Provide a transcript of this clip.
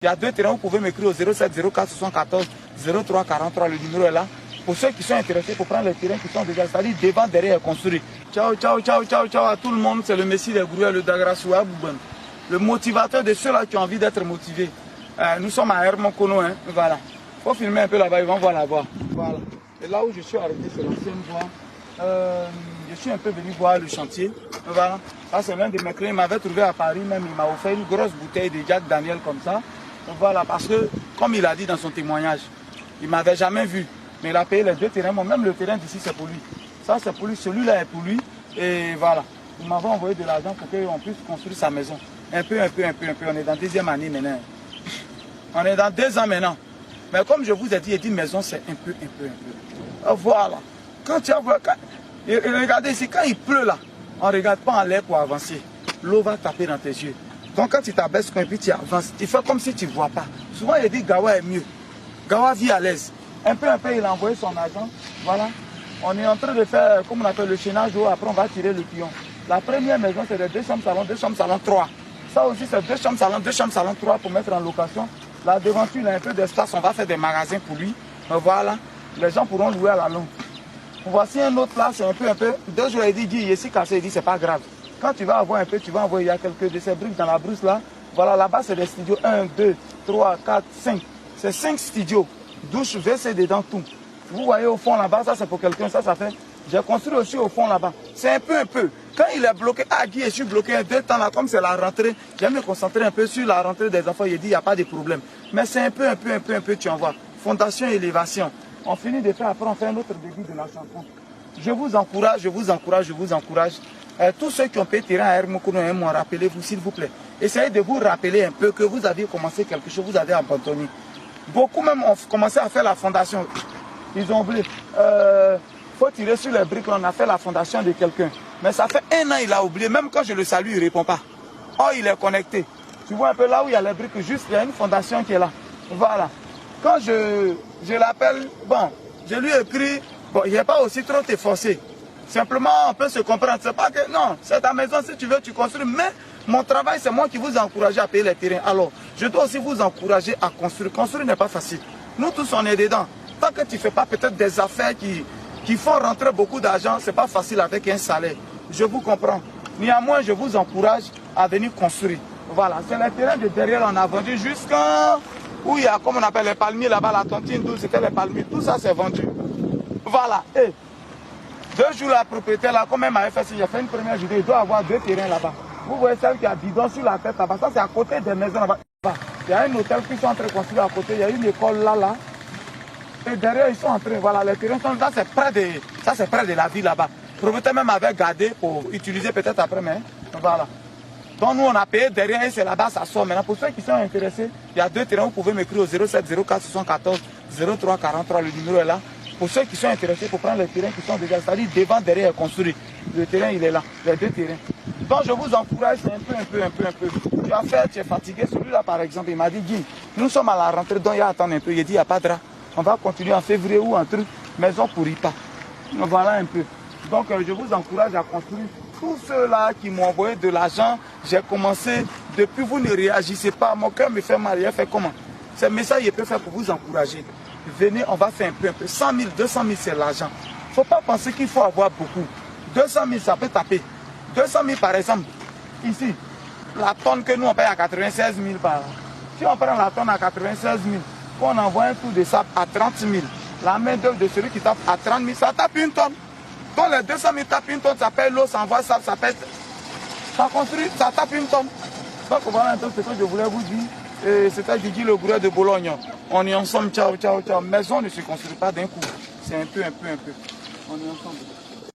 Il y a 2 terrains, vous pouvez m'écrire au 07 04 74 03 43, le numéro est là. Pour ceux qui sont intéressés pour prendre les terrains qui sont déjà, c'est-à-dire devant, derrière, construits. Ciao, ciao, ciao, ciao, ciao à tout le monde, c'est le Messie des Grouilles, le Dagrassoua Bouban. Le motivateur de ceux-là qui ont envie d'être motivés. Nous sommes à Hermokono, hein, voilà. Il faut filmer un peu là-bas, ils vont voir là-bas. Voilà. Et là où je suis arrêté, c'est l'ancienne voie. Je suis un peu venu voir le chantier. Voilà. Ça, c'est l'un de mes clients. Il m'avait trouvé à Paris même. Il m'a offert une grosse bouteille de Jack Daniel comme ça. Voilà. Parce que, comme il a dit dans son témoignage, il ne m'avait jamais vu. Mais il a payé les 2 terrains. Moi, même le terrain d'ici, c'est pour lui. Ça, c'est pour lui. Celui-là est pour lui. Et voilà. Il m'avait envoyé de l'argent pour qu'on puisse construire sa maison. Un peu. On est dans 2e année maintenant. On est dans 2 ans maintenant. Mais comme je vous ai dit, maison, c'est un peu. Voilà. Quand tu as... Et regardez ici, quand il pleut là, on ne regarde pas en l'air pour avancer. L'eau va taper dans tes yeux. Donc quand tu t'abaisses et puis tu avances, tu fais comme si tu ne vois pas. Souvent il dit Gawa est mieux. Gawa vit à l'aise. Un peu, il a envoyé son argent. Voilà. On est en train de faire, comme on appelle le chaînage d'eau, après on va tirer le pion. La première maison, c'est des 2 chambres salon, 2 chambres salon 3. Ça aussi, c'est 2 chambres salon, 2 chambres salon 3 pour mettre en location. La devanture, il a un peu d'espace, on va faire des magasins pour lui. Voilà. Les gens pourront louer à la longue. Voici un autre là, c'est un peu. 2 jours, il dit, ici cassé, il dit, c'est pas grave. Quand tu vas avoir un peu, tu vas envoyer, il y a quelques de ces briques dans la brousse là. Voilà, là-bas, c'est des studios 1, 2, 3, 4, 5. C'est 5 studios. Douche, WC dedans, tout. Vous voyez au fond là-bas, ça c'est pour quelqu'un, ça fait. J'ai construit aussi au fond là-bas. C'est un peu. Quand il est bloqué, Guy, je suis bloqué 2 temps là, comme c'est la rentrée, j'aime me concentrer un peu sur la rentrée des enfants. Il dit, il n'y a pas de problème. Mais c'est un peu, tu en vois. Fondation, élévation. On finit de faire, après on fait un autre début de la chanson. Je vous encourage. Tous ceux qui ont payé terrain à Hermokono, rappelez-vous s'il vous plaît. Essayez de vous rappeler un peu que vous aviez commencé quelque chose, vous avez abandonné. Beaucoup même ont commencé à faire la fondation. Ils ont oublié. Faut tirer sur les briques, on a fait la fondation de quelqu'un. Mais ça fait 1 an, il a oublié. Même quand je le salue, il ne répond pas. Oh, il est connecté. Tu vois un peu là où il y a les briques, juste il y a une fondation qui est là. Voilà. Quand je l'appelle, bon, je lui ai écrit, bon, il n'est pas aussi trop efforcé. Simplement, on peut se comprendre. C'est pas que, non, c'est ta maison, si tu veux, tu construis. Mais mon travail, c'est moi qui vous encourage à payer les terrains. Alors, je dois aussi vous encourager à construire. Construire n'est pas facile. Nous tous, on est dedans. Tant que tu ne fais pas peut-être des affaires qui font rentrer beaucoup d'argent, ce n'est pas facile avec un salaire. Je vous comprends. Néanmoins, je vous encourage à venir construire. Voilà, c'est le terrain de derrière, on a vendu jusqu'à... où il y a, comme on appelle les palmiers là-bas, la tontine douce, c'était les palmiers, tout ça c'est vendu. Voilà. Et 2 jours, la propriétaire là, comme elle m'avait fait, j'ai fait une première journée, il doit avoir 2 terrains là-bas. Vous voyez celle qui a bidon sur la tête là-bas, ça c'est à côté des maisons là-bas. Il y a un hôtel qui sont en train de construire à côté, il y a une école là. Et derrière, ils sont en train, voilà, les terrains sont là, c'est près de la ville là-bas. Le propriétaire même avait gardé pour utiliser peut-être après, mais voilà. Donc nous on a payé derrière et c'est là-bas ça sort. Maintenant pour ceux qui sont intéressés, il y a 2 terrains, vous pouvez m'écrire au 07 04 74 03 43, le numéro est là. Pour ceux qui sont intéressés pour prendre les terrains qui sont déjà, c'est-à-dire devant, derrière construit. Le terrain il est là, les 2 terrains. Donc je vous encourage, c'est un peu. Tu as fait, tu es fatigué, celui-là par exemple, il m'a dit, Guy, nous sommes à la rentrée, donc il y a attendre un peu. Il dit, il n'y a pas de drap. On va continuer en février ou en truc, maison pour Ripa. Voilà un peu. Donc je vous encourage à construire. Tous ceux-là qui m'ont envoyé de l'argent, j'ai commencé, depuis vous ne réagissez pas, mon cœur me fait mal, il a fait comment? Ce message, il peut faire pour vous encourager. Venez, on va faire un peu. 100 000, 200 000, c'est l'argent. Il ne faut pas penser qu'il faut avoir beaucoup. 200 000, ça peut taper. 200 000, par exemple, ici, la tonne que nous, on paye à 96 000 par an. Si on prend la tonne à 96 000, qu'on envoie un tour de sable à 30 000, la main d'œuvre de celui qui tape à 30 000, ça tape 1 tonne. Quand les 200 000 tapent 1 tonne, ça paye l'eau, ça envoie ça, ça pète. Ça construit, ça tape 1 tonne. Donc voilà un peu ce que je voulais vous dire. C'était Didi le gourou de Bologne. On est ensemble, ciao. Maison ne se construit pas d'un coup. C'est un peu. On est ensemble.